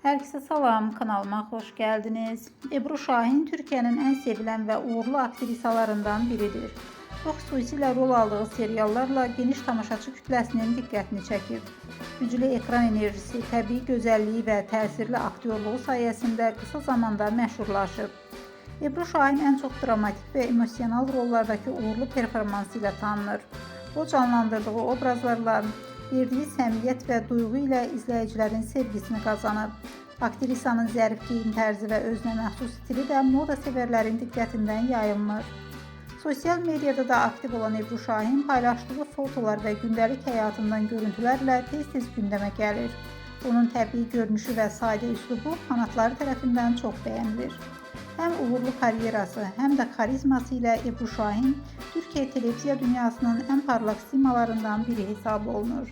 Herkese salam, kanalıma hoş geldiniz. Ebru Şahin Türkiye'nin en sevilen ve uğurlu aktrisalarından biridir. O xüsusilə rol aldığı seriallarla geniş tamaşaçı kütləsinin diqqətini çəkib. Güclü ekran enerjisi, təbii gözəlliyi və təsirli aktyorluğu sayəsində qısa zamanda məşhurlaşıb. Ebru Şahin ən çox dramatik və emosional rollardakı uğurlu performansı ilə tanınır. O canlandırdığı obrazlarla verdiyi səmiyyət və duyğu ilə izləyicilərin sevgisini qazanıb. Aktrisanın zərif geyim tərzi və özünə məxsus stili də moda sevərlərin diqqətindən yayılmır. Sosial mediada da aktiv olan Ebru Şahin paylaşdığı fotolar və gündəlik həyatından görüntülərlə tez-tez gündəmə gəlir. Onun təbii görünüşü və sadə üslubu fanatları tərəfindən çox bəyənilir. Həm uğurlu karyerası, həm də karizması ilə Ebru Şahin Türkiyə televiziya dünyasının ən parlaq simalarından biri hesab olunur.